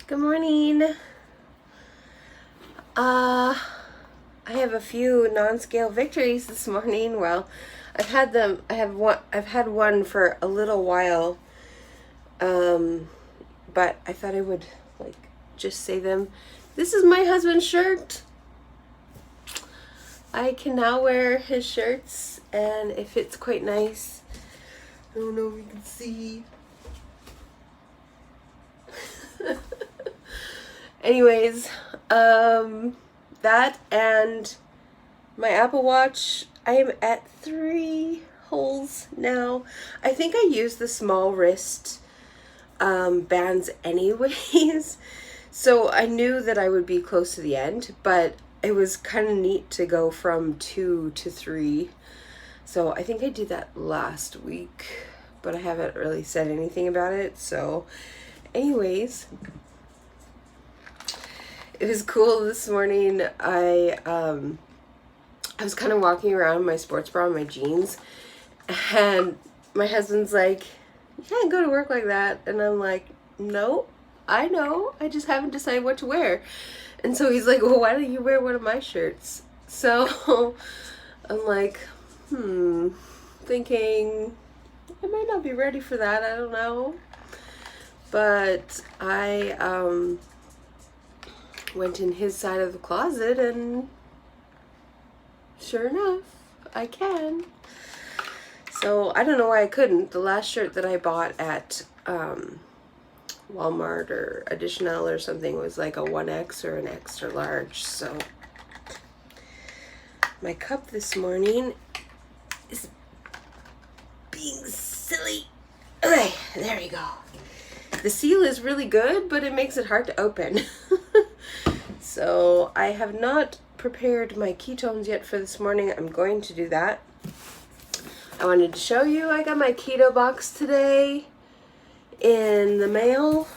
Good morning. I have a few non-scale victories this morning. Well, I've had them. I've had one for a little while. But I thought I would just say them. This is my husband's shirt. I can now wear his shirts, and it fits quite nice. I don't know if you can see. Anyways, that and my Apple Watch, I am at 3 holes now. I think I use the small wrist bands anyways, so I knew that I would be close to the end, but it was kind of neat to go from 2 to 3. So I think I did that last week, but I haven't really said anything about it. So anyways, it was cool this morning. I was kind of walking around in my sports bra and my jeans, and my husband's like, "You can't go to work like that." And I'm like, "No, I know. I just haven't decided what to wear." And so he's like, "Well, why don't you wear one of my shirts?" So I'm like, thinking I might not be ready for that. I don't know. But I went in his side of the closet, and sure enough, I can. So I don't know why I couldn't. The last shirt that I bought at Walmart or Additional or something was like a 1X or an extra large. So my cup this morning is being silly. Okay, there you go. The seal is really good, but it makes it hard to open. So I have not prepared my ketones yet for this morning. I'm going to do that. I wanted to show you, I got my keto box today in the mail.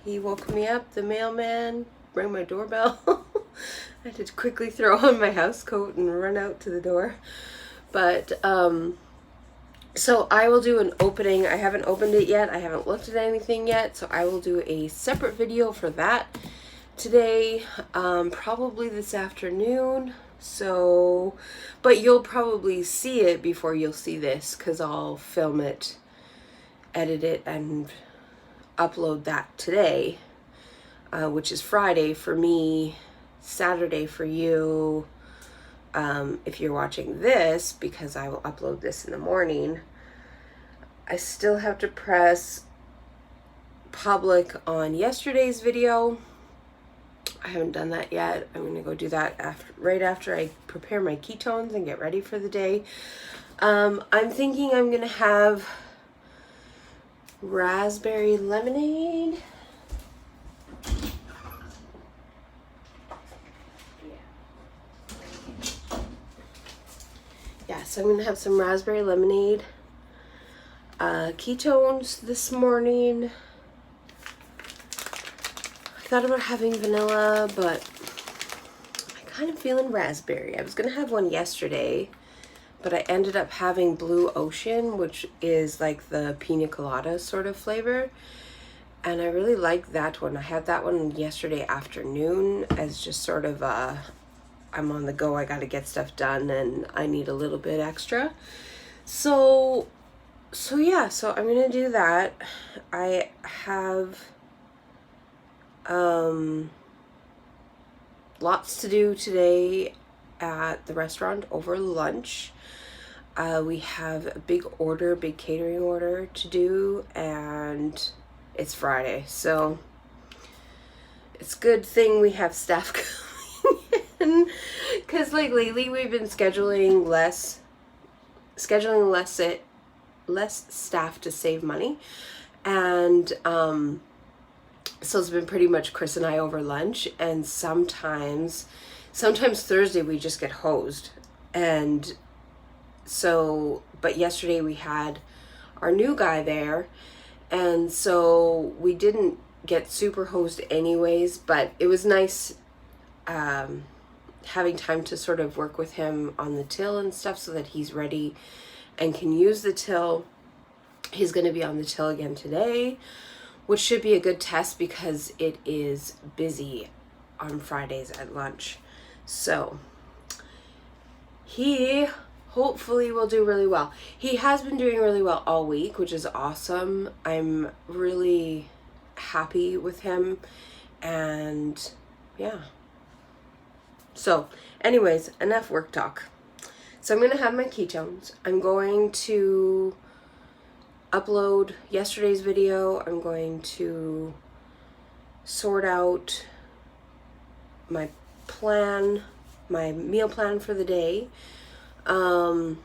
He woke me up, the mailman, rang my doorbell. I had to quickly throw on my house coat and run out to the door. But so I will do an opening. I haven't opened it yet. I haven't looked at anything yet. So I will do a separate video for that today, probably this afternoon. So, but you'll probably see it before you'll see this, because I'll film it, edit it, and upload that today, which is Friday for me, Saturday for you. If you're watching this, because I will upload this in the morning. I still have to press public on yesterday's video. I haven't done that yet. I'm going to go do that right after I prepare my ketones and get ready for the day. I'm thinking I'm going to have raspberry lemonade. Yeah, so I'm going to have some raspberry lemonade. Ketones this morning. I thought about having vanilla, but I'm kind of feeling raspberry. I was going to have one yesterday, but I ended up having Blue Ocean, which is like the pina colada sort of flavor. And I really like that one. I had that one yesterday afternoon as just sort of I'm on the go. I got to get stuff done and I need a little bit extra. So yeah, so I'm going to do that. I have lots to do today at the restaurant over lunch. We have a big catering order to do, and it's Friday, so it's a good thing we have staff coming in, because lately we've been scheduling less staff to save money, and so it's been pretty much Chris and I over lunch, and sometimes Thursday we just get hosed. And so, but yesterday we had our new guy there, and so we didn't get super hosed anyways, but it was nice having time to sort of work with him on the till and stuff so that he's ready and can use the till. He's going to be on the till again today, which should be a good test because it is busy on Fridays at lunch. So he hopefully will do really well. He has been doing really well all week, which is awesome. I'm really happy with him, and yeah. So anyways, enough work talk. So I'm going to have my ketones. I'm going to upload yesterday's video. I'm going to sort out my plan, my meal plan for the day. I'm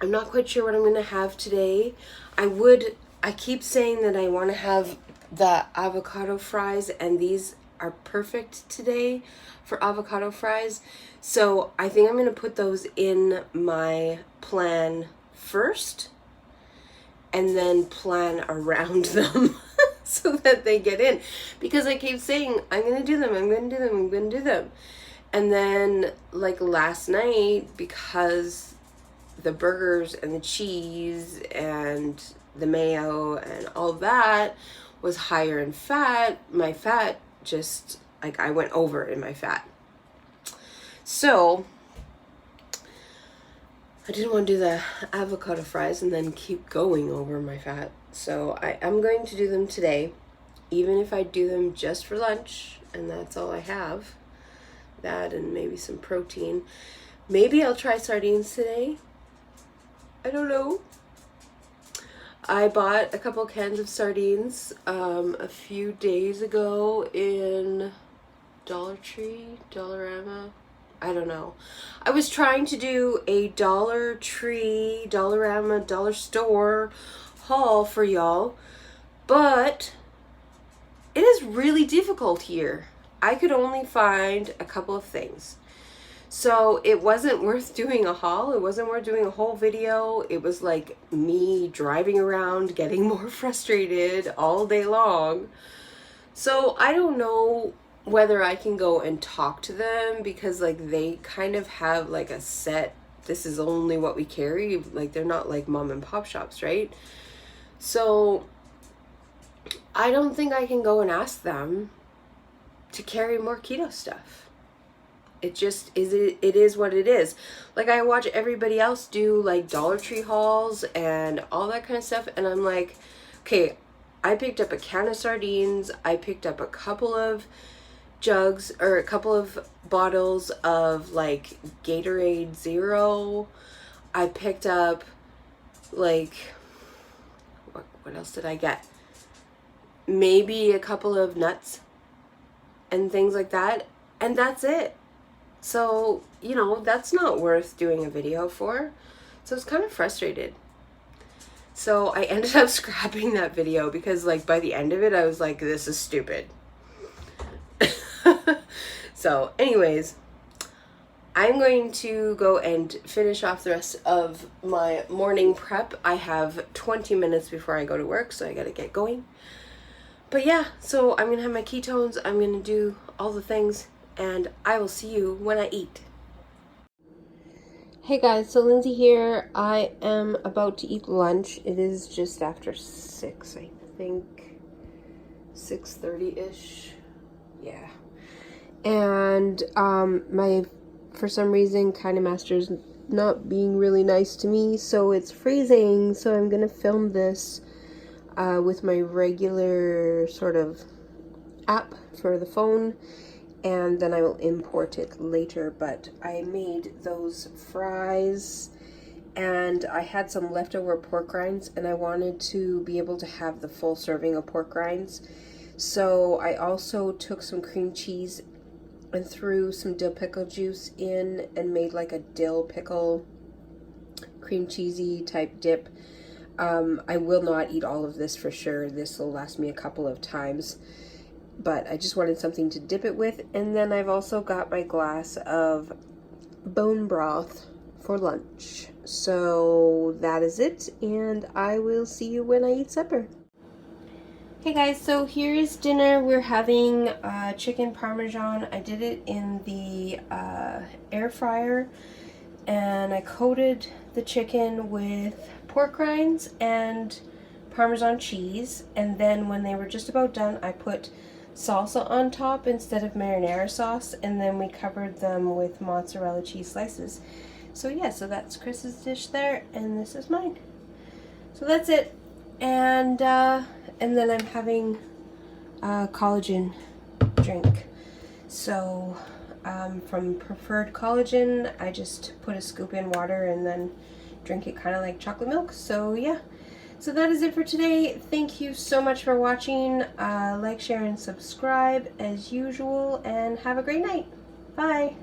not quite sure what I'm going to have today. I keep saying that I want to have the avocado fries, and these are perfect today for avocado fries. So I think I'm going to put those in my plan first and then plan around them so that they get in. Because I keep saying, I'm going to do them, I'm going to do them, I'm going to do them. And then like last night, because the burgers and the cheese and the mayo and all that was higher in fat, my fat just, like, I went over in my fat. So I didn't want to do the avocado fries and then keep going over my fat. So I am going to do them today, even if I do them just for lunch and that's all I have. That and maybe some protein. Maybe I'll try sardines today. I don't know. I bought a couple cans of sardines a few days ago in Dollar Tree, Dollarama. I don't know. I was trying to do a Dollar Tree, Dollarama, Dollar Store haul for y'all, but it is really difficult here. I could only find a couple of things. So it wasn't worth doing a haul. It wasn't worth doing a whole video. It was like me driving around getting more frustrated all day long. So I don't know whether I can go and talk to them, because like they kind of have like a set, this is only what we carry. Like they're not like mom and pop shops, right? So I don't think I can go and ask them to carry more keto stuff. It just is, it is what it is. Like I watch everybody else do like Dollar Tree hauls and all that kind of stuff, and I'm like, okay, I picked up a can of sardines, I picked up a couple of jugs or a couple of bottles of like Gatorade Zero. I picked up like, what else did I get? Maybe a couple of nuts and things like that, and that's it. So, you know, that's not worth doing a video for. So I was kind of frustrated. So I ended up scrapping that video because like by the end of it, I was like, this is stupid. So anyways, I'm going to go and finish off the rest of my morning prep. I have 20 minutes before I go to work, so I gotta get going. But yeah, so I'm gonna have my ketones, I'm gonna do all the things, and I will see you when I eat. Hey guys, so Lindsay here. I am about to eat lunch. It is just after 6, I think. 6:30-ish. Yeah. And for some reason, KineMaster's not being really nice to me, so it's freezing, so I'm gonna film this with my regular sort of app for the phone, and then I will import it later. But I made those fries, and I had some leftover pork rinds, and I wanted to be able to have the full serving of pork rinds. So I also took some cream cheese and threw some dill pickle juice in and made like a dill pickle cream cheesy type dip. I will not eat all of this for sure. This will last me a couple of times, but I just wanted something to dip it with. And then I've also got my glass of bone broth for lunch. So that is it, and I will see you when I eat supper. Hey guys, so here's dinner. We're having chicken parmesan. I did it in the air fryer, and I coated the chicken with pork rinds and Parmesan cheese, and then when they were just about done, I put salsa on top instead of marinara sauce, and then we covered them with mozzarella cheese slices. So yeah, so that's Chris's dish there, and this is mine. So that's it, and then I'm having a collagen drink. So from Preferred Collagen, I just put a scoop in water and then drink it kind of like chocolate milk. So yeah, so that is it for today. Thank you so much for watching. Like, share, and subscribe as usual, and have a great night. Bye.